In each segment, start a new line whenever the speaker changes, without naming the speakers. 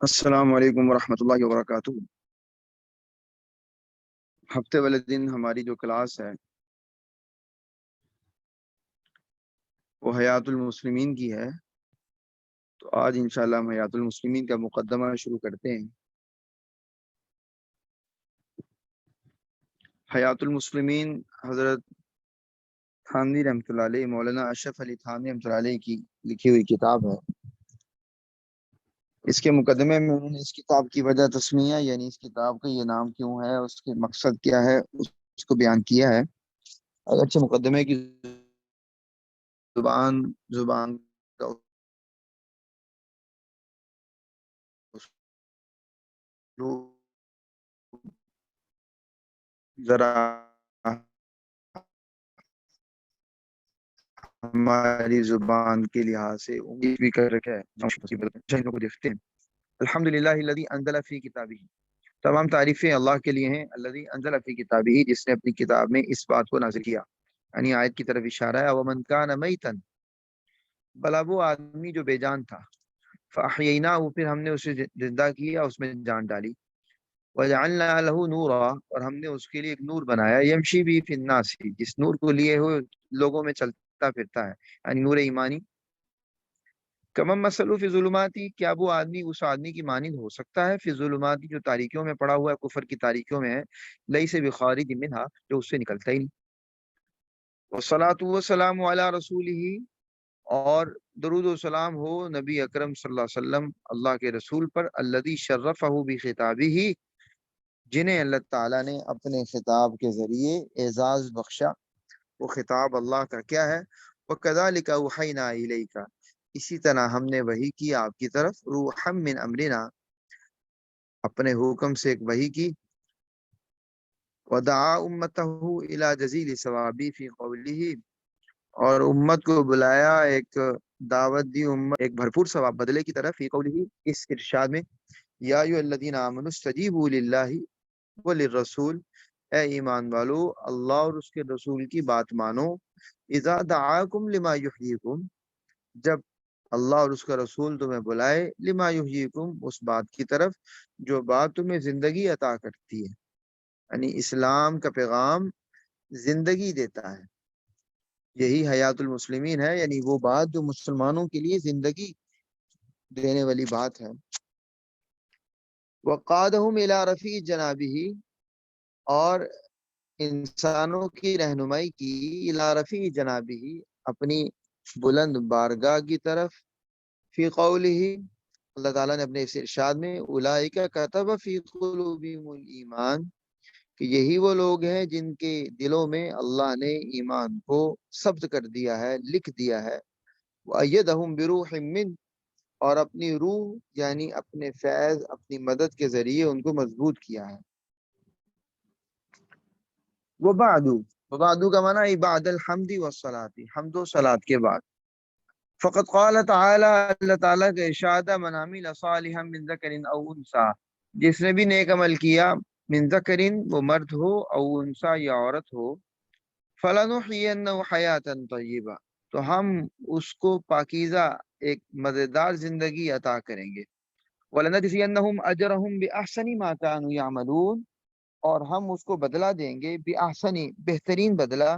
السلام علیکم ورحمۃ اللہ وبرکاتہ۔ ہفتے والے دن ہماری جو کلاس ہے وہ حیات المسلمین کی ہے، تو آج انشاءاللہ ہم حیات المسلمین کا مقدمہ شروع کرتے ہیں۔ حیات المسلمین حضرت تھانوی رحمۃ اللہ علیہ، مولانا اشرف علی تھانوی رحمۃ اللہ علیہ کی لکھی ہوئی کتاب ہے۔ اس کے مقدمے میں انہوں نے اس کتاب کی وجہ تسمیہ، یعنی اس کتاب کا یہ نام کیوں ہے، اس کے مقصد کیا ہے، اس کو بیان کیا ہے۔ اگرچہ مقدمے کی زبان کا اسلوب ذرا ہماری زبان کے لحاظ سے امید بھی کر رکھا ہے کو دیکھتے ہیں۔ الحمدللہ الذی انزل فی کتابہ، تمام تعریفیں اللہ کے لیے ہیں۔ الذی انزل فی کتابہ، جس نے اپنی کتاب میں اس بات کو نازل کیا، یعنی آیت کی طرف اشارہ ہے۔ ومن کان میتا، بلا وہ آدمی جو بے جان تھا، فاحییناہ، پھر ہم نے اسے زندہ کیا، اس میں جان ڈالی۔ وجعلنا له نورا، اور ہم نے اس کے لیے ایک نور بنایا، یمشی بھی فی الناس، جس نور کو لیے ہوئے لوگوں میں چلتا پھرتا ہے، یعنی نور ایمانی۔ کمم مثلو فی ظلماتی، کیا وہ آدمی اس آدمی کی مانند ہو سکتا ہے، فی ظلماتی، جو تاریکیوں میں پڑا ہوا ہے، کفر کی تاریکیوں میں ہے، لیس بخارج منہا، جو اس سے نکلتا ہی نہیں۔ والصلاۃ والسلام علی رسولہ، اور درود و سلام ہو نبی اکرم صلی اللہ علیہ وسلم، اللہ کے رسول پر، الذی شرفہ بخطابہ، جنہیں اللہ تعالیٰ نے اپنے خطاب کے ذریعے اعزاز بخشا۔ وہ خطاب اللہ کا کیا ہے؟ وَكَذَلِكَ أَوْحَيْنَا إِلَيْكَ، اسی طرح ہم نے وحی کی آپ کی طرف، روحا من امرنا، اپنے حکم سے ایک وحی کی۔ وَدَعَا أُمَّتَهُ إِلَى جَزِيلِ ثَوَابِ فِي قَوْلِهِ، اور امت کو بلایا، ایک دعوت دی امت ایک بھرپور ثواب بدلے کی طرف، فی قولہ، اس ارشاد میں، یا ایھا الذین آمنوا استجیبوا للہ وللرسول، اے ایمان والو، اللہ اور اس کے رسول کی بات مانو، اذا دعاکم لما یحییکم، جب اللہ اور اس کا رسول تمہیں بلائے، لما یحییکم، اس بات کی طرف جو بات تمہیں زندگی عطا کرتی ہے، یعنی اسلام کا پیغام زندگی دیتا ہے۔ یہی حیات المسلمین ہے، یعنی وہ بات جو مسلمانوں کے لیے زندگی دینے والی بات ہے۔ وقادہم الی رفیع جنابہ، اور انسانوں کی رہنمائی کی، الی رفیع جنابہ، اپنی بلند بارگاہ کی طرف، فی قولہ، اللہ تعالیٰ نے اپنے اس ارشاد میں، اولئک کتب فی قلوبہم الایمان، کہ یہی وہ لوگ ہیں جن کے دلوں میں اللہ نے ایمان کو ثبت کر دیا ہے، لکھ دیا ہے۔ وَأَيَّدَهُمْ بِرُوحٍ مِّنْهُ، اور اپنی روح یعنی اپنے فیض، اپنی مدد کے ذریعے ان کو مضبوط کیا ہے۔ وبعد کا معنی بعد الحمد والصلاۃ، حمد و صلاۃ کے بعد۔ فقد قال تعالی، اللہ تعالیٰ کا ارشاد ہے، من عمل صالحا من ذکر او انثى، جس نے بھی نیک عمل کیا، من ذکر، وہ مرد ہو، او انثى، یا عورت ہو، فلنحینہ حیاتا طیبہ، تو ہم اس کو پاکیزہ ایک مزیدار زندگی عطا کریں گے۔ وَلَنَجْزِيَنَّهُمْ أَجْرَهُمْ بِأَحْسَنِ مَا كَانُوا يَعْمَلُونَ، اور ہم اس کو بدلہ دیں گے، بِأَحْسَنِ، بہترین بدلہ،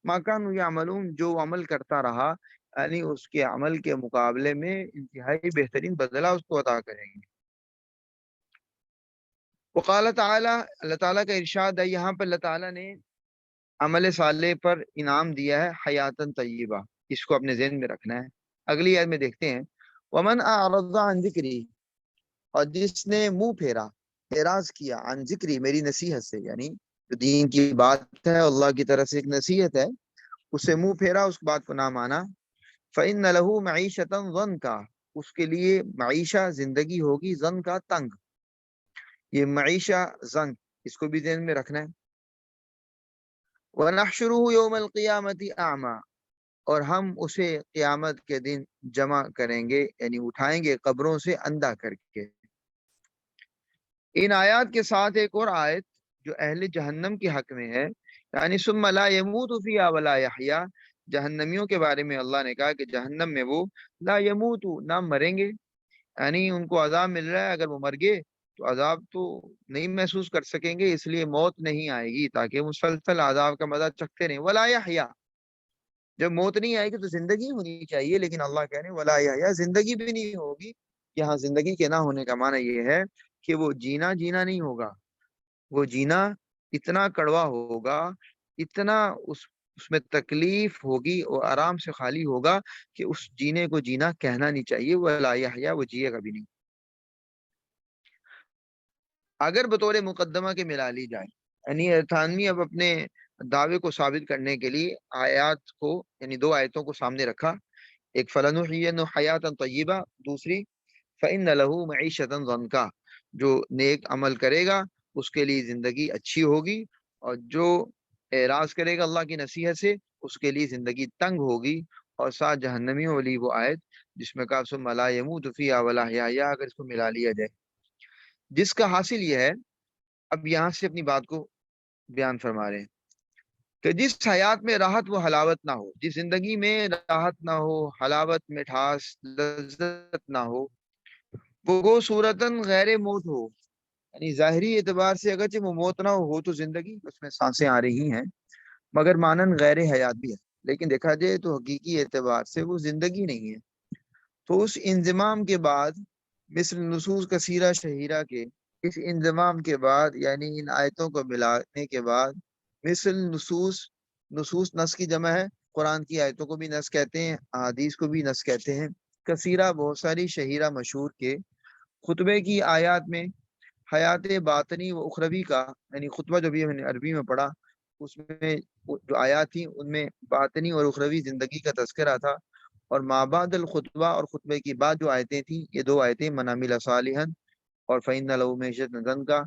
مَا كَانُوا يَعْمَلُونَ، جو عمل کرتا رہا، یعنی اس کے عمل کے مقابلے میں انتہائی بہترین بدلہ اس کو عطا کریں گے۔ وقال تعالی، اللہ تعالیٰ کا ارشاد ہے، یہاں پر اللہ تعالیٰ نے عمل صالح پر انعام دیا ہے، حیاتن طیبہ، اس کو اپنے ذہن میں رکھنا ہے۔ اگلی آیت میں دیکھتے ہیں، ومن اعرض عن ذکری، اور جس نے منہ پھیرا، اعراض کیا، عن ذکری، میری نصیحت سے، یعنی جو دین کی بات ہے، اللہ کی طرف سے ایک نصیحت ہے، اسے منہ پھیرا، اس بات کو نہ مانا، فإن له معیشۃ ضنکا، اس کے لیے معیشہ زندگی ہوگی، ضن کا تنگ، یہ معیشہ ضنک، اس کو بھی ذہن میں رکھنا ہے۔ وَنَحْشُرُهُ يَوْمَ الْقِيَامَةِ أَعْمَى، اور ہم اسے قیامت کے دن جمع کریں گے، یعنی اٹھائیں گے قبروں سے اندھا کر کے۔ ان آیات کے ساتھ ایک اور آیت جو اہل جہنم کے حق میں ہے، یعنی ثم لا يموت فیہا ولا یحیا، جہنمیوں کے بارے میں اللہ نے کہا کہ جہنم میں وہ لا يموت، نہ مریں گے، یعنی ان کو عذاب مل رہا ہے، اگر وہ مر گئے تو عذاب تو نہیں محسوس کر سکیں گے، اس لیے موت نہیں آئے گی تاکہ مسلسل عذاب کا مزہ چکھتے رہیں۔ ولا یحییٰ، جب موت نہیں آئے گی تو زندگی ہونی چاہیے، لیکن اللہ کہہ رہے ہیں ولا یحییٰ، زندگی بھی نہیں ہوگی۔ یہاں زندگی کے نہ ہونے کا معنی یہ ہے کہ وہ جینا جینا نہیں ہوگا، وہ جینا اتنا کڑوا ہوگا، اتنا اس میں تکلیف ہوگی اور آرام سے خالی ہوگا کہ اس جینے کو جینا کہنا نہیں چاہیے، ولا یحییٰ، وہ جیے گا بھی نہیں۔ اگر بطور مقدمہ کے ملا لی جائے، یعنی تھانوی اب اپنے دعوے کو ثابت کرنے کے لیے آیات کو، یعنی دو آیتوں کو سامنے رکھا، ایک فَلَنُحْيِيَنَّهُ حَيَاةً طَيِّبَةً، دوسری فَإِنَّ لَهُ مَعِيشَةً ضَنْكَا، جو نیک عمل کرے گا اس کے لیے زندگی اچھی ہوگی، اور جو اعراض کرے گا اللہ کی نصیحت سے اس کے لیے زندگی تنگ ہوگی۔ اور ساتھ جہنمیوں والی وہ آیت جس میں کہا ثُمَّ لَا يَمُوتُ فِيهَا وَلَا يَحْيَىٰ، اگر اس کو ملا لیا جائے، جس کا حاصل یہ ہے، اب یہاں سے اپنی بات کو بیان فرما رہے ہیں کہ جس حیات میں راحت و حلاوت نہ ہو، جس زندگی میں راحت نہ ہو، حلاوت، مٹھاس، لذت نہ ہو، وہ صورتاً غیر موت ہو، یعنی ظاہری اعتبار سے اگرچہ وہ موت نہ ہو تو زندگی اس میں سانسیں آ رہی ہیں، مگر مانن غیر حیات بھی ہے، لیکن دیکھا جائے تو حقیقی اعتبار سے وہ زندگی نہیں ہے۔ تو اس انضمام کے بعد، مثل نصوص کثیرہ شہیرہ کے، اس انضمام کے بعد یعنی ان آیتوں کو ملانے کے بعد، مثل نصوص نص کی جمع ہے، قرآن کی آیتوں کو بھی نص کہتے ہیں، احادیث کو بھی نص کہتے ہیں، کثیرہ بہت ساری، شہیرہ مشہور کے خطبے کی آیات میں حیات باطنی و اخروی کا، یعنی خطبہ جو بھی ہم نے عربی میں پڑھا اس میں جو آیات تھیں ان میں باطنی اور اخروی زندگی کا تذکرہ تھا، اور ما بعد الخطبہ اور خطبے کی بعد جو آیتیں تھیں، یہ دو آیتیں من عمل صالحا اور فإن له معیشۃ ضنکا،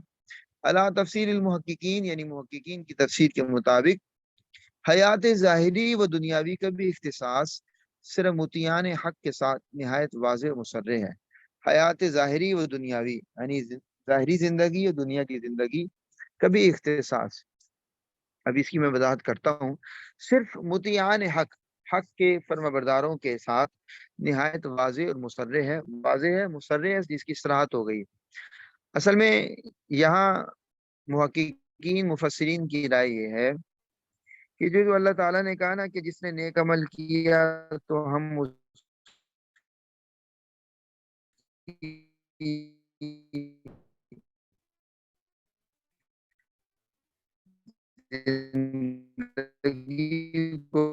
علی تفسیر المحققین، یعنی محققین کی تفسیر کے مطابق حیات ظاہری و دنیاوی کا بھی اختصاص صرف متیان حق کے ساتھ نہایت واضح و مصرح ہے۔ حیات ظاہری و دنیاوی یعنی ظاہری زندگی اور دنیا کی زندگی کا بھی اختصاص، اب اس کی میں وضاحت کرتا ہوں، صرف متیان حق کے فرما برداروں کے ساتھ نہایت واضح اور مصرح ہے، واضح ہے، مصرح ہے، جس کی صراحت ہو گئی۔ اصل میں یہاں محققین مفسرین کی رائے یہ ہے کہ جو اللہ تعالیٰ نے کہا نا کہ جس نے نیک عمل کیا تو ہم اس کی زندگی کو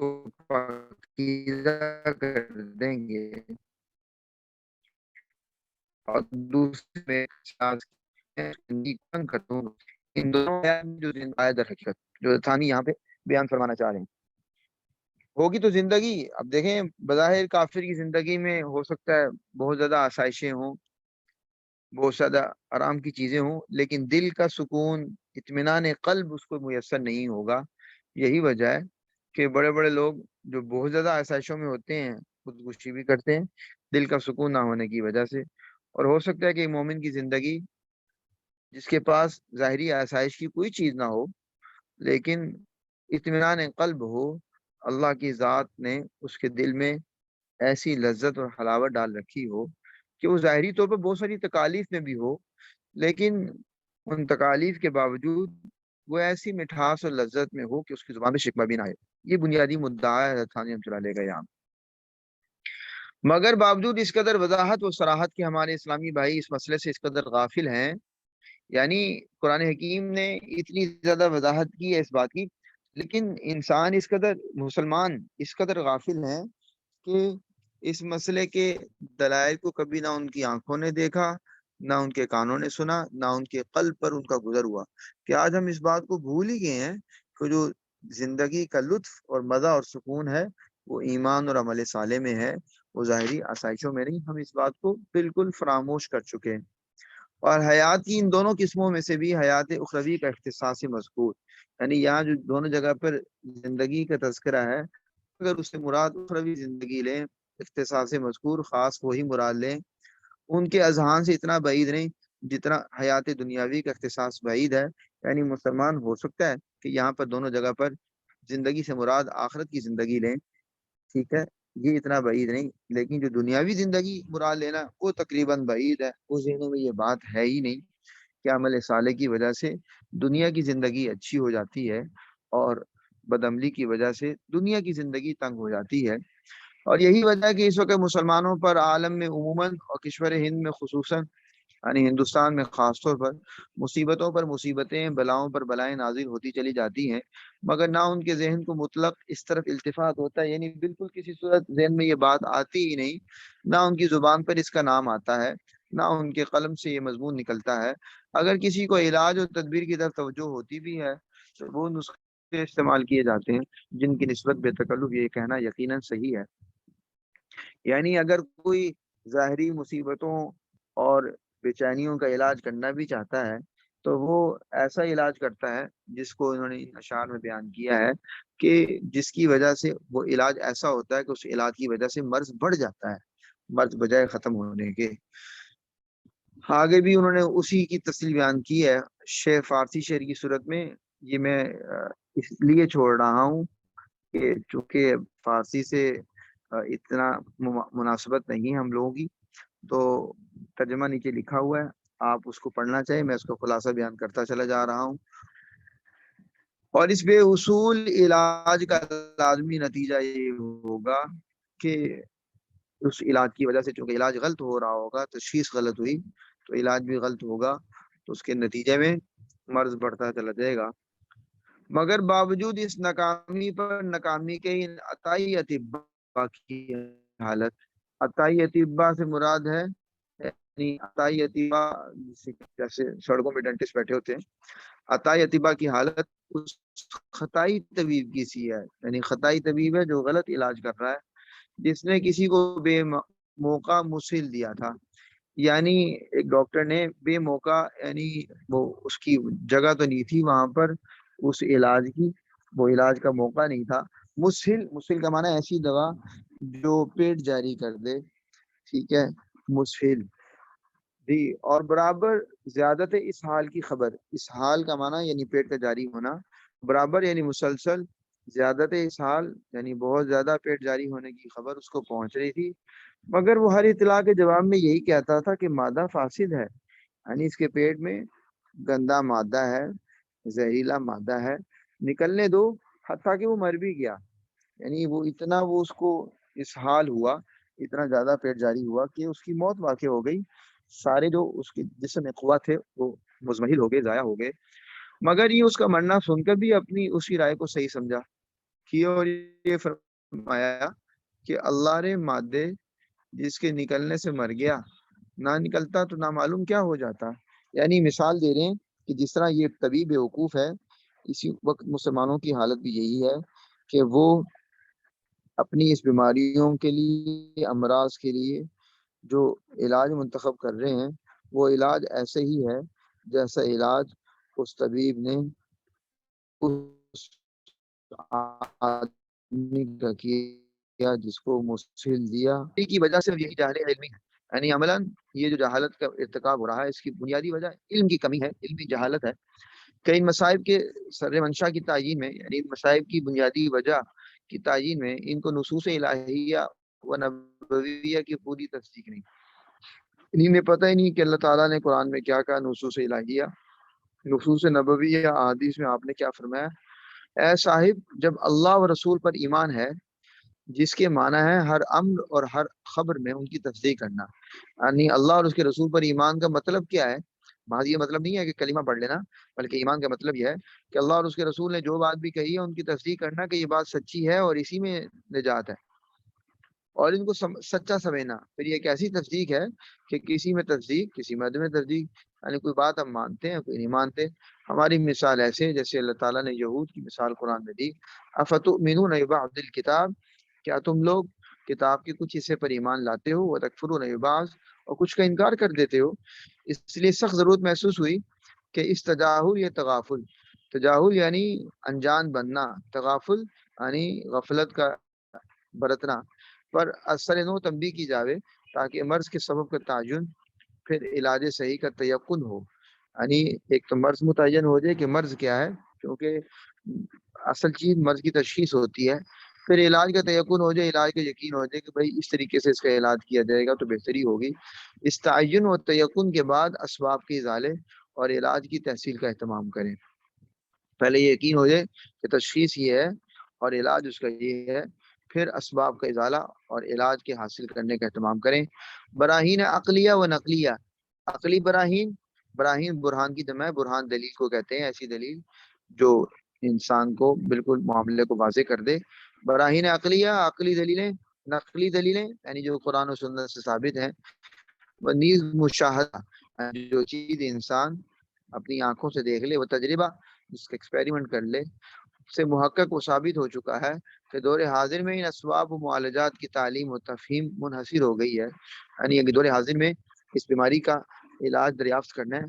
پاکیزہ کر دیں گے، اور دوسرے میں ان دونوں جو آیت حقیقت جو ثانی یہاں پہ بیان فرمانا چاہ رہے ہیں ہوگی تو زندگی، اب دیکھیں بظاہر کافر کی زندگی میں ہو سکتا ہے بہت زیادہ آسائشیں ہوں، بہت زیادہ آرام کی چیزیں ہوں، لیکن دل کا سکون، اطمینان قلب اس کو میسر نہیں ہوگا۔ یہی وجہ ہے کہ بڑے بڑے لوگ جو بہت زیادہ آسائشوں میں ہوتے ہیں خودکشی بھی کرتے ہیں، دل کا سکون نہ ہونے کی وجہ سے۔ اور ہو سکتا ہے کہ ایک مومن کی زندگی جس کے پاس ظاہری آسائش کی کوئی چیز نہ ہو لیکن اطمینان قلب ہو، اللہ کی ذات نے اس کے دل میں ایسی لذت اور حلاوت ڈال رکھی ہو کہ وہ ظاہری طور پر بہت ساری تکالیف میں بھی ہو، لیکن ان تکالیف کے باوجود وہ ایسی مٹھاس اور لذت میں ہو کہ اس کی زبان میں شکوہ بھی نہ آئے۔ یہ بنیادی مدعا ہے حضرت ثانی رحمۃ اللہ علیہ کا یہاں۔ مگر باوجود اس قدر وضاحت و صراحت کے ہمارے اسلامی بھائی اس مسئلے سے اس قدر غافل ہیں، یعنی قرآن حکیم نے اتنی زیادہ وضاحت کی ہے اس بات کی، لیکن انسان اس قدر، مسلمان اس قدر غافل ہیں کہ اس مسئلے کے دلائل کو کبھی نہ ان کی آنکھوں نے دیکھا، نہ ان کے کانوں نے سنا، نہ ان کے قلب پر ان کا گزر ہوا، کہ آج ہم اس بات کو بھول ہی گئے ہیں کہ جو زندگی کا لطف اور مزہ اور سکون ہے وہ ایمان اور عمل صالح میں ہے، وہ ظاہری آسائشوں میں نہیں۔ ہم اس بات کو بالکل فراموش کر چکے ہیں۔ اور حیات کی ان دونوں قسموں میں سے بھی حیات اخروی کا اختصاص مذکور، یعنی یہاں جو دونوں جگہ پر زندگی کا تذکرہ ہے، اگر اس سے مراد اخروی زندگی لیں، اختصاص مذکور خاص وہی مراد لیں، ان کے اذہان سے اتنا بعید نہیں جتنا حیات دنیاوی کا اختصاص بعید ہے۔ یعنی مسلمان ہو سکتا ہے کہ یہاں پر دونوں جگہ پر زندگی سے مراد آخرت کی زندگی لیں، ٹھیک ہے، یہ اتنا بعید نہیں، لیکن جو دنیاوی زندگی مراد لینا وہ تقریباً بعید ہے، اس ذہنوں میں یہ بات ہے ہی نہیں کہ عمل صالح کی وجہ سے دنیا کی زندگی اچھی ہو جاتی ہے اور بدعملی کی وجہ سے دنیا کی زندگی تنگ ہو جاتی ہے۔ اور یہی وجہ ہے کہ اس وقت مسلمانوں پر عالم میں عموماً اور کشور ہند میں خصوصاً، یعنی ہندوستان میں خاص طور پر مصیبتوں پر مصیبتیں، بلاؤں پر بلائیں نازل ہوتی چلی جاتی ہیں، مگر نہ ان کے ذہن کو مطلق اس طرف التفات ہوتا ہے، یعنی بالکل کسی صورت ذہن میں یہ بات آتی ہی نہیں، نہ ان کی زبان پر اس کا نام آتا ہے، نہ ان کے قلم سے یہ مضمون نکلتا ہے۔ اگر کسی کو علاج اور تدبیر کی طرف توجہ ہوتی بھی ہے تو وہ نسخے استعمال کیے جاتے ہیں جن کی نسبت بے تکلف یہ کہنا یقیناً صحیح ہے۔ یعنی اگر کوئی ظاہری مصیبتوں اور بے چینیوں کا علاج کرنا بھی چاہتا ہے تو وہ ایسا علاج کرتا ہے جس کو انہوں نے ان اشعار میں بیان کیا ہے کہ جس کی وجہ سے وہ علاج ایسا ہوتا ہے کہ اس علاج کی وجہ سے مرض بڑھ جاتا ہے، مرض بجائے ختم ہونے کے۔ آگے بھی انہوں نے اسی کی تفصیل بیان کی ہے شعر، فارسی شعر کی صورت میں۔ یہ میں اس لیے چھوڑ رہا ہوں کہ چونکہ فارسی سے اتنا مناسبت نہیں ہے ہم لوگوں کی، تو ترجمہ نیچے لکھا ہوا ہے، آپ اس کو پڑھنا چاہیں، میں اس کو خلاصہ بیان کرتا چلا جا رہا ہوں۔ اور اس بے اصول علاج کا لازمی نتیجہ یہ ہوگا کہ اس علاج کی وجہ سے چونکہ علاج غلط ہو رہا ہوگا، تشخیص غلط ہوئی تو علاج بھی غلط ہوگا، تو اس کے نتیجے میں مرض بڑھتا چلا جائے گا۔ مگر باوجود اس ناکامی پر ناکامی کے ان عطائی اطباء کی حالت، عطائی اطباء سے مراد ہے یعنی عطائی اطباء جیسے سڑکوں پہ ڈینٹسٹ بیٹھے ہوتے ہیں، عطائی اطباء کی حالت اس خطائی طبیب کی سی ہے، یعنی خطائی طبیب ہے جو غلط علاج کر رہا ہے، جس نے کسی کو بے موقع مسل دیا تھا، یعنی ایک ڈاکٹر نے بے موقع، یعنی وہ اس کی جگہ تو نہیں تھی وہاں پر اس علاج کی، وہ علاج کا موقع نہیں تھا۔ مسہل، مسہل کا معنی ایسی دوا جو پیٹ جاری کر دے، ٹھیک ہے، مسہل جی۔ اور برابر زیادت اسہال کی خبر، اسہال کا معنی یعنی پیٹ کا جاری ہونا، برابر یعنی مسلسل، زیادت اسہال یعنی بہت زیادہ پیٹ جاری ہونے کی خبر اس کو پہنچ رہی تھی، مگر وہ ہر اطلاع کے جواب میں یہی کہتا تھا کہ مادہ فاسد ہے، یعنی اس کے پیٹ میں گندا مادہ ہے، زہریلا مادہ ہے، نکلنے دو، حتیٰ کہ وہ مر بھی گیا، یعنی وہ اتنا وہ اس کو اسہال ہوا، اتنا زیادہ پیٹ جاری ہوا کہ اس کی موت واقع ہو گئی، سارے جو اس کے جسم میں قوت تھے وہ مزمحل ہو گئے، ضائع ہو گئے۔ مگر یہ اس کا مرنا سن کر بھی اپنی اسی رائے کو صحیح سمجھا کہ اور یہ فرمایا کہ اللہ رے مادے جس کے نکلنے سے مر گیا، نہ نکلتا تو نامعلوم کیا ہو جاتا۔ یعنی مثال دے رہے ہیں کہ جس طرح یہ طبیب بیوقوف ہے، اسی وقت مسلمانوں کی حالت بھی یہی ہے کہ وہ اپنی اس بیماریوں کے لیے، امراض کے لیے جو علاج منتخب کر رہے ہیں وہ علاج ایسے ہی ہے جیسا علاج اس طبیب نے اس آدمی کا کیا جس کو مسل دیا کی وجہ سے، یہی جہل علمی ہے، یعنی عملاً یہ جو جہالت کا ارتکاب ہو رہا ہے اس کی بنیادی وجہ علم کی کمی ہے، علمی جہالت ہے۔ کئی مصائب کے سر منشا کی تعیین میں، یعنی مصائب کی بنیادی وجہ کی تعیین میں ان کو نصوص الہیہ و نبویہ کی پوری تصدیق نہیں، انہیں پتہ ہی نہیں کہ اللہ تعالیٰ نے قرآن میں کیا کہا، نصوص الہیہ، نصوص نبویہ، احادیث میں آپ نے کیا فرمایا۔ اے صاحب، جب اللہ و رسول پر ایمان ہے جس کے معنی ہے ہر امر اور ہر خبر میں ان کی تصدیق کرنا، یعنی اللہ اور اس کے رسول پر ایمان کا مطلب کیا ہے، محض یہ مطلب نہیں ہے کہ کلمہ پڑھ لینا، بلکہ ایمان کا مطلب یہ ہے کہ اللہ اور اس کے رسول نے جو بات بھی کہی ہے ان کی تصدیق کرنا کہ یہ بات سچی ہے اور اسی میں نجات ہے، اور ان کو سچا سمجھنا۔ پھر یہ ایک ایسی تصدیق ہے کہ کسی میں تصدیق، کسی میں عدم تصدیق، یعنی کوئی بات ہم مانتے ہیں کوئی نہیں مانتے۔ ہماری مثال ایسے جیسے اللہ تعالیٰ نے یہود کی مثال قرآن میں دی، افتؤمنون ببعض الکتاب، کیا تم لوگ کتاب کے کچھ حصے پر ایمان لاتے ہو، وتکفرون ببعض، اور کچھ کا انکار کر دیتے ہو۔ اس لیے سخت ضرورت محسوس ہوئی کہ اس تجاہل یا تغافل، تجاہل یعنی انجان بننا، تغافل یعنی غفلت کا برتنا، پر اثر نو تنبیہ کی جاوے تاکہ مرض کے سبب کا تعین، پھر علاج صحیح کا تیقن ہو، یعنی ایک تو مرض متعین ہو جائے کہ مرض کیا ہے، کیونکہ اصل چیز مرض کی تشخیص ہوتی ہے، پھر علاج کا تیقن ہو جائے، علاج کا یقین ہو جائے کہ بھائی اس طریقے سے اس کا علاج کیا جائے گا تو بہتری ہوگی۔ اس تعین و تیقن کے بعد اسباب کے ازالے اور علاج کی تحصیل کا اہتمام کریں۔ پہلے یہ یقین ہو جائے کہ تشخیص یہ ہے اور علاج اس کا یہ ہے، پھر اسباب کا ازالہ اور علاج کے حاصل کرنے کا اہتمام کریں۔ براہین عقلیہ و نقلیہ، عقلی براہین، براہین برہان کی جمع ہے، برہان دلیل کو کہتے ہیں، ایسی دلیل جو انسان کو بالکل معاملے کو واضح کر دے۔ براہین عقلیہ، عقلی دلیلیں، نقلی دلیلیں یعنی جو قرآن و سنت سے ثابت ہیں، و نیز مشاہدہ جو چیز انسان اپنی آنکھوں سے دیکھ لے، وہ تجربہ جس کا ایکسپیریمنٹ کر لے، سے محقق و ثابت ہو چکا ہے کہ دور حاضر میں ان اسباب و معالجات کی تعلیم و تفہیم منحصر ہو گئی ہے۔ یعنی کہ دور حاضر میں اس بیماری کا علاج دریافت کرنا ہے،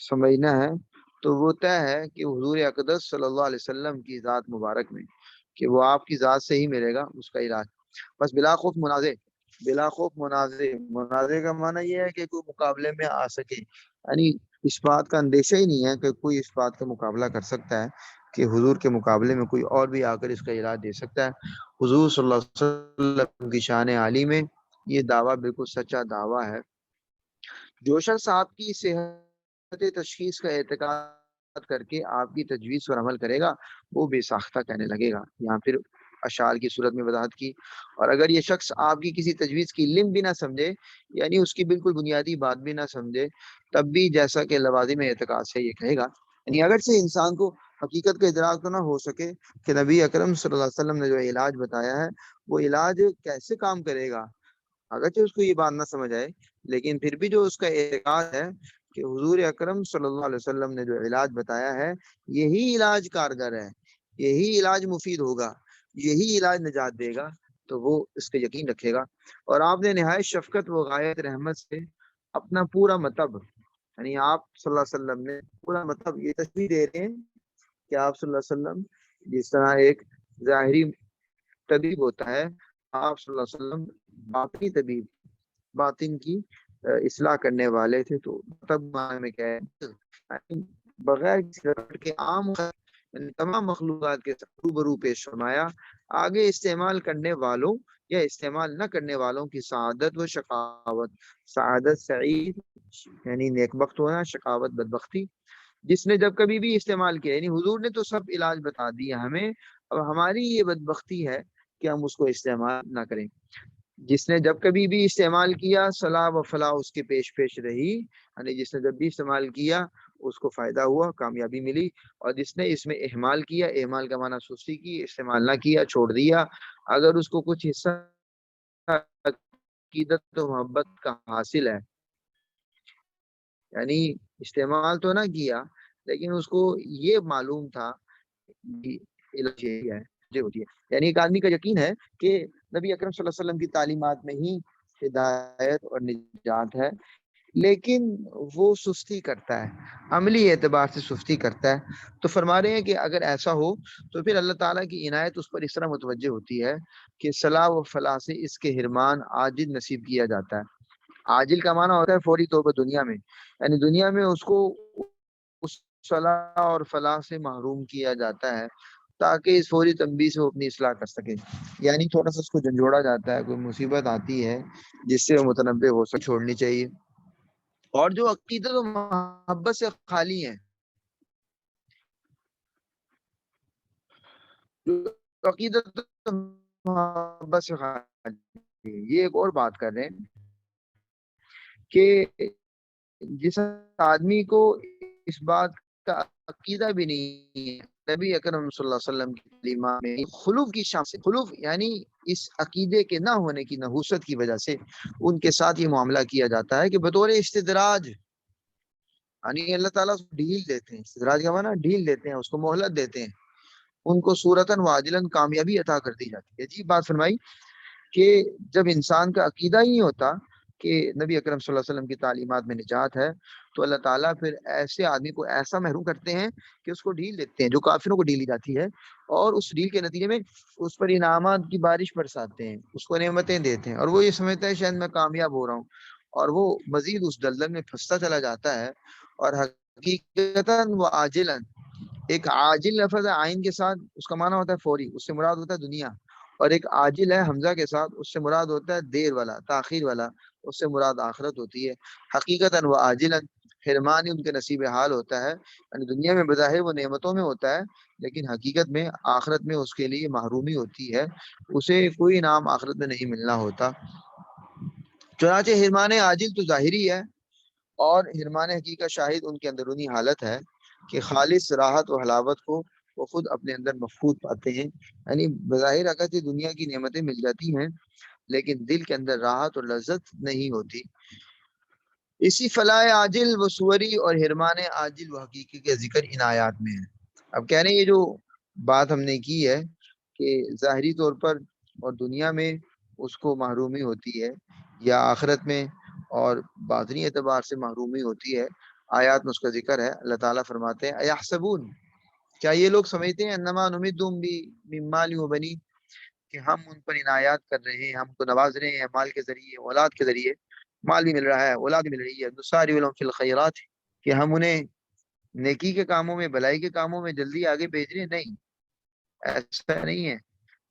سمجھنا ہے، تو وہ طے ہے کہ حضور اقدس صلی اللہ علیہ وسلم کی ذات مبارک میں، کہ وہ آپ کی ذات سے ہی ملے گا اس کا علاج۔ بس بلا خوف منازع، بلا خوف منازع، منازع کا معنی یہ ہے کہ کوئی مقابلے میں آ سکے، یعنی اس بات کا اندیشہ ہی نہیں ہے کہ کوئی اس بات کا مقابلہ کر سکتا ہے کہ حضور کے مقابلے میں کوئی اور بھی آ کر اس کا علاج دے سکتا ہے۔ حضور صلی اللہ علیہ وسلم کی شان عالی میں یہ دعویٰ بالکل سچا دعویٰ ہے۔ جو شخص آپ کی صحت تشخیص کا اعتقاد کر کے آپ کی تجویز پر عمل کرے گا وہ بے ساختہ کہنے لگے گا، یہاں پھر اشعار کی صورت میں وضاحت کی۔ اور اگر یہ شخص آپ کی کسی تجویز کی علم بھی نہ سمجھے، یعنی اس کی بالکل بنیادی بات بھی نہ سمجھے، تب بھی جیسا کہ لوازم اعتقاد سے یہ کہے گا، یعنی اگرچہ انسان کو حقیقت کا ادراک تو نہ ہو سکے کہ نبی اکرم صلی اللہ علیہ وسلم نے جو علاج بتایا ہے وہ علاج کیسے کام کرے گا، اگرچہ اس کو یہ بات نہ سمجھ آئے، لیکن پھر بھی جو اس کا اعتقاد ہے کہ حضور اکرم صلی اللہ علیہ وسلم نے جو علاج بتایا ہے یہی علاج کارگر ہے، یہی علاج مفید ہوگا، یہی علاج نجات دے گا، تو وہ اس کا یقین رکھے گا۔ اور آپ نے نہایت شفقت و غایت رحمت سے اپنا پورا مطلب، یعنی آپ صلی اللہ علیہ وسلم نے پورا مطلب یہ تشبیہ دے رہے ہیں کہ آپ صلی اللہ علیہ وسلم جس طرح ایک ظاہری طبیب ہوتا ہے، آپ صلی اللہ علیہ وسلم باطنی طبیب، باطن کی اصلاح کرنے والے تھے۔ تو مطلب میں کیا ہے، بغیر کے عام تمام مخلوقات کے روبرو پیش فرمایا، آگے استعمال کرنے والوں یا استعمال نہ کرنے والوں کی سعادت و شقاوت، سعادت سعید یعنی نیک بخت ہونا، شقاوت بدبختی، جس نے جب کبھی بھی استعمال کیا، یعنی حضور نے تو سب علاج بتا دیا ہمیں، اب ہماری یہ بدبختی ہے کہ ہم اس کو استعمال نہ کریں۔ جس نے جب کبھی بھی استعمال کیا صلاح و فلاح اس کے پیش پیش رہی، یعنی جس نے جب بھی استعمال کیا اس کو فائدہ ہوا، کامیابی ملی، اور جس نے اس میں اہمال کیا، اہمال کا معنی سستی کی، استعمال نہ کیا، چھوڑ دیا، اگر اس کو کچھ حصہ عقیدت و محبت کا حاصل ہے، یعنی استعمال تو نہ کیا لیکن اس کو یہ معلوم تھا ہوتی ہے، یعنی ایک آدمی کا یقین ہے کہ نبی اکرم صلی اللہ علیہ وسلم کی تعلیمات میں ہی ہدایت اور نجات ہے، لیکن وہ سستی کرتا ہے، عملی اعتبار سے سستی کرتا ہے، تو فرما رہے ہیں کہ اگر ایسا ہو تو پھر اللہ تعالیٰ کی عنایت اس پر اس طرح متوجہ ہوتی ہے کہ صلاح و فلاح سے اس کے حرمان عاجل نصیب کیا جاتا ہے۔ عاجل کا معنی ہوتا ہے فوری طور پر دنیا میں، یعنی دنیا میں اس کو اس صلاح اور فلاح سے محروم کیا جاتا ہے تاکہ اس فوری تنبیہ سے وہ اپنی اصلاح کر سکے، یعنی تھوڑا سا اس کو جھنجھوڑا جاتا ہے، کوئی مصیبت آتی ہے جس سے وہ متنبع ہو سکے، چھوڑنی چاہیے۔ اور جو عقیدت و محبت سے خالی ہیں، جو عقیدت و محبت سے خالی ہیں، یہ ایک اور بات کر رہے ہیں کہ جس آدمی کو اس بات کا عقیدہ بھی نہیں ہے نبی اکرم صلی اللہ علیہ وسلم کی تعلیمات میں خلوف کی شان سے، خلوف یعنی اس عقیدے کے نہ ہونے کی نحوست کی وجہ سے ان کے ساتھ یہ معاملہ کیا جاتا ہے کہ بطور استدراج، یعنی اللہ تعالیٰ اس کو ڈھیل دیتے ہیں، استدراج کا معنی ڈھیل دیتے ہیں، اس کو مہلت دیتے ہیں، ان کو صورتاً واجلاً کامیابی عطا کر دی جاتی ہے۔ عجیب بات فرمائی کہ جب انسان کا عقیدہ ہی ہوتا کہ نبی اکرم صلی اللہ علیہ وسلم کی تعلیمات میں نجات ہے، تو اللہ تعالیٰ پھر ایسے آدمی کو ایسا محروم کرتے ہیں کہ اس کو ڈھیل دیتے ہیں، جو کافروں کو ڈھیل دی جاتی ہے، اور اس ڈھیل کے نتیجے میں اس پر انعامات کی بارش برساتے ہیں، اس کو نعمتیں دیتے ہیں، اور وہ یہ سمجھتا ہے شاید میں کامیاب ہو رہا ہوں، اور وہ مزید اس دلدل میں پھنستا چلا جاتا ہے۔ اور حقیقتاً وہ عاجلاً، ایک عاجل لفظ ہے عین کے ساتھ، اس کا معنی ہوتا ہے فوری، اس سے مراد ہوتا ہے دنیا، اور ایک عاجل ہے حمزہ کے ساتھ، اس سے مراد ہوتا ہے دیر والا، تاخیر والا، اس سے مراد آخرت ہوتی ہے۔ حقیقتاً و عاجلاً، حرمان ہی ان کے نصیب حال ہوتا ہے، یعنی دنیا میں بظاہر وہ نعمتوں میں ہوتا ہے، لیکن حقیقت میں آخرت میں اس کے لیے محرومی ہوتی ہے، اسے کوئی انعام آخرت میں نہیں ملنا ہوتا۔ چنانچہ حرمان عاجل تو ظاہری ہے، اور حرمان حقیقت شاہد ان کے اندرونی حالت ہے کہ خالص راحت و حلاوت کو وہ خود اپنے اندر مفقود پاتے ہیں، یعنی بظاہر اگرچہ دنیا کی نعمتیں مل جاتی ہیں لیکن دل کے اندر راحت اور لذت نہیں ہوتی۔ اسی فلاح عاجل و سوری اور حرمان عاجل و حقیقی کے ذکر ان آیات میں ہے۔ اب کہہ رہے ہیں یہ جو بات ہم نے کی ہے کہ ظاہری طور پر اور دنیا میں اس کو محرومی ہوتی ہے، یا آخرت میں اور باطنی اعتبار سے محرومی ہوتی ہے، آیات میں اس کا ذکر ہے۔ اللہ تعالیٰ فرماتے ہیں ایحسبون، کیا یہ لوگ سمجھتے ہیں انما نمدہم من مال و بنین، کہ ہم ان پر عنایات کر رہے ہیں، ہم کو نواز رہے ہیں مال کے ذریعے، اولاد کے ذریعے، مال بھی مل رہا ہے، اولاد بھی مل رہی ہے، نسارع لهم فی الخیرات، کہ ہم انہیں نیکی کے کاموں میں، بھلائی کے کاموں میں جلدی آگے بھیج رہے ہیں؟ نہیں، ایسا نہیں ہے۔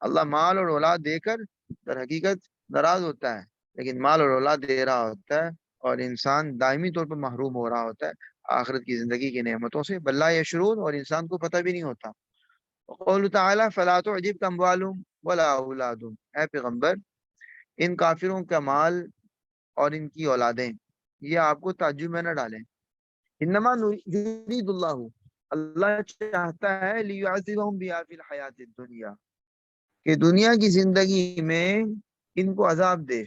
اللہ مال اور اولاد دے کر در حقیقت ناراض ہوتا ہے، لیکن مال اور اولاد دے رہا ہوتا ہے اور انسان دائمی طور پر محروم ہو رہا ہوتا ہے آخرت کی زندگی کی نعمتوں سے، بل لا یشعرون، اور انسان کو پتہ بھی نہیں ہوتا۔ قول تعالی فلا تعجبک اموالهم ولا اولادهم، اے پیغمبر ان کافروں کا مال اور ان کی اولادیں یہ آپ کو تعجب میں نہ ڈالیں۔ انما یرید اللہ، اللہ چاہتا ہے لیعذبہم بها فی الحیات الدنیا، کہ دنیا کی زندگی میں ان کو عذاب دے۔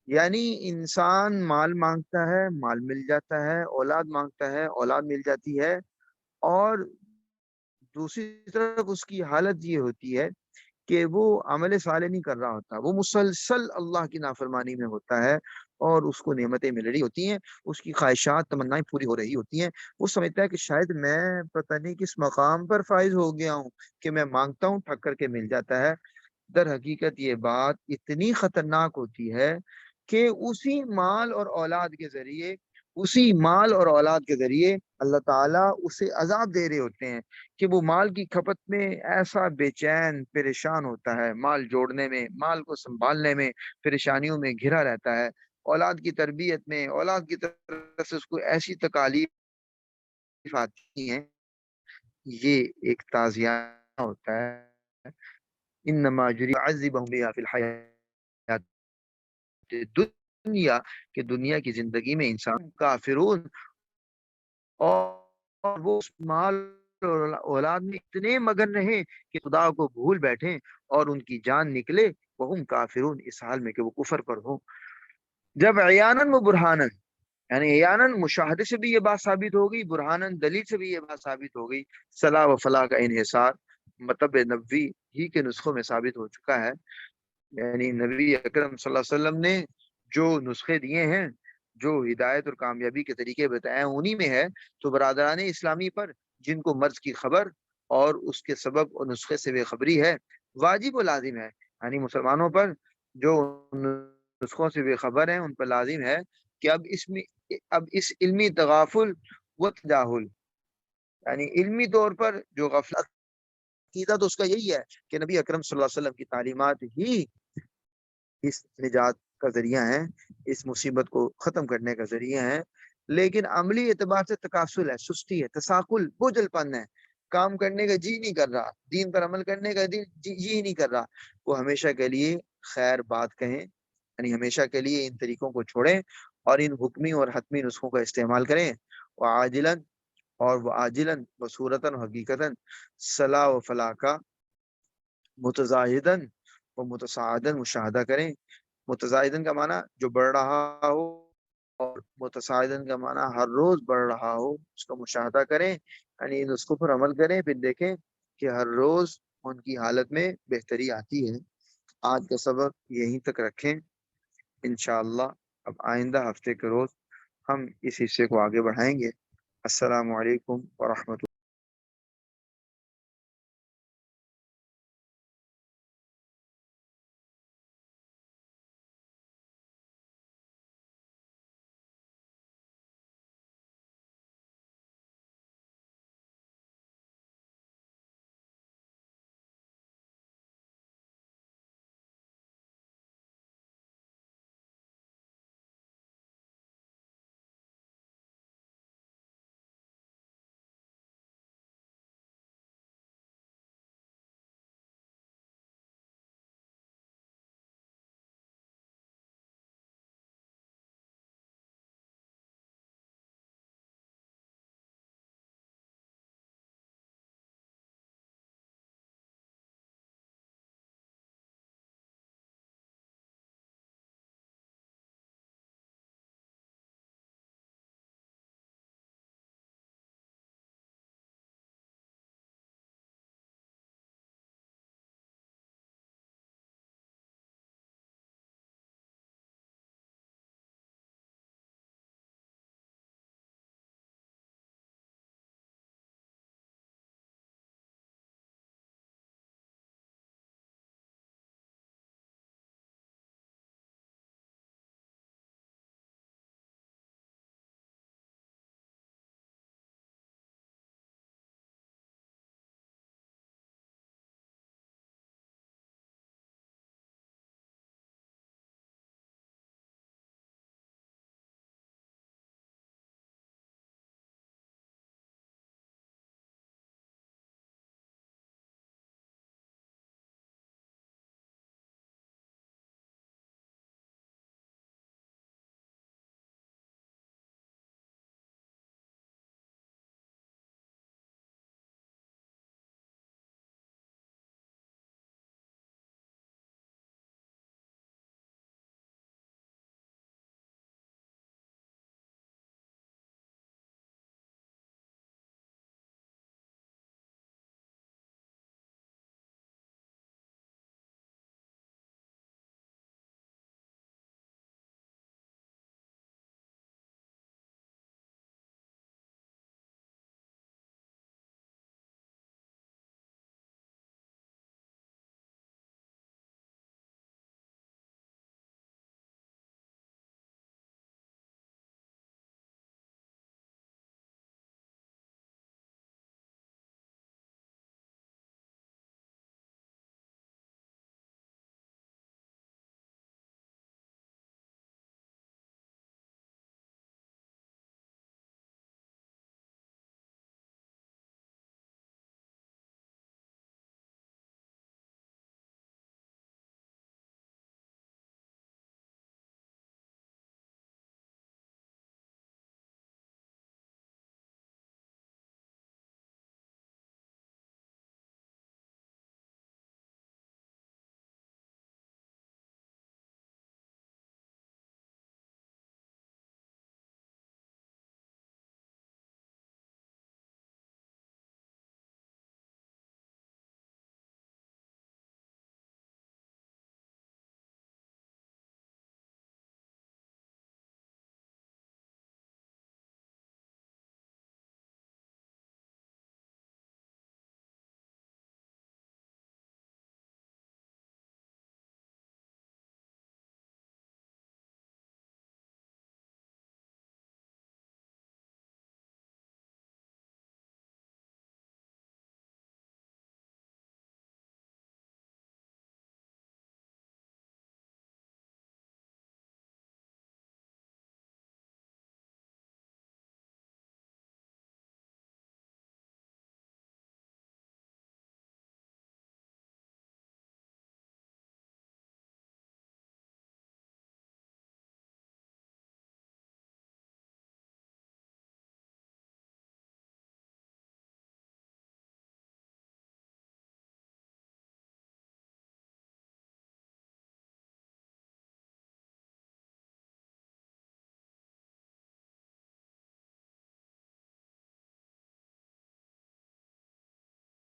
یعنی انسان مال مانگتا ہے، مال مل جاتا ہے، اولاد مانگتا ہے، اولاد مل جاتی ہے، اور دوسری طرف اس کی حالت یہ ہوتی ہے کہ وہ عمل صالح نہیں کر رہا ہوتا، وہ مسلسل اللہ کی نافرمانی میں ہوتا ہے، اور اس کو نعمتیں مل رہی ہوتی ہیں، اس کی خواہشات تمنائیں پوری ہو رہی ہوتی ہیں، وہ سمجھتا ہے کہ شاید میں پتہ نہیں کس مقام پر فائز ہو گیا ہوں کہ میں مانگتا ہوں ٹھک کر کے مل جاتا ہے۔ در حقیقت یہ بات اتنی خطرناک ہوتی ہے کہ اسی مال اور اولاد کے ذریعے اللہ تعالیٰ اسے عذاب دے رہے ہوتے ہیں، کہ وہ مال کی کھپت میں ایسا بے چین پریشان ہوتا ہے، مال جوڑنے میں، مال کو سنبھالنے میں پریشانیوں میں گھرا رہتا ہے، اولاد کی تربیت میں، اولاد کی طرف سے اس کو ایسی تکالیف آتی ہیں، یہ ایک تازیانہ ہوتا ہے۔ انما یعذبہم بها فی الحیات دنیا، کہ دنیا کی زندگی میں انسان کافرون، اور وہ اس مال اور اولاد میں اتنے مگن رہے کہ خدا کو بھول بیٹھیں اور ان کی جان نکلے، وہم کافرون، اس حال میں کہ وہ کفر پر ہوں۔ جب عیانن و برہانن، یعنی عیانن مشاہدے سے بھی یہ بات ثابت ہو گئی، برہانن دلیل سے بھی یہ بات ثابت ہو گئی، صلاح و فلاح کا انحصار مطلب نبوی ہی کے نسخوں میں ثابت ہو چکا ہے، یعنی نبی اکرم صلی اللہ علیہ وسلم نے جو نسخے دیے ہیں، جو ہدایت اور کامیابی کے طریقے بتائے ہیں، انہی میں ہے۔ تو برادران اسلامی پر جن کو مرض کی خبر اور اس کے سبب اور نسخے سے بے خبری ہے، واجب و لازم ہے، یعنی مسلمانوں پر جو نسخوں سے بے خبر ہیں ان پر لازم ہے کہ اب اس علمی تغافل و تجاہل، یعنی علمی طور پر جو غفلت، عقیدہ تو اس کا یہی ہے کہ نبی اکرم صلی اللہ علیہ وسلم کی تعلیمات ہی اس نجات کا ذریعہ ہیں، اس مصیبت کو ختم کرنے کا ذریعہ ہیں، لیکن عملی اعتبار سے تکاسل ہے، سستی ہے، تساقل، بوجھل پن ہے، کام کرنے کا جی نہیں کر رہا، دین پر عمل کرنے کا جی نہیں کر رہا، وہ ہمیشہ کے لیے خیر بات کہیں، یعنی ہمیشہ کے لیے ان طریقوں کو چھوڑیں اور ان حکمی اور حتمی نسخوں کا استعمال کریں، وعاجلاً، اور وہ عاجلاً بصورتاً حقیقتاً صلاح و فلاح کا متزاہداً و متصاعداً مشاہدہ کریں۔ متزاہداً کا معنی جو بڑھ رہا ہو، اور متصاعداً کا معنی ہر روز بڑھ رہا ہو، اس کا مشاہدہ کریں، یعنی اس کو پر عمل کریں، پھر دیکھیں کہ ہر روز ان کی حالت میں بہتری آتی ہے۔ آج کا سبق یہیں تک رکھیں، انشاءاللہ اب آئندہ ہفتے کے روز ہم اس حصے کو آگے بڑھائیں گے۔ السلام علیکم ورحمۃ اللہ۔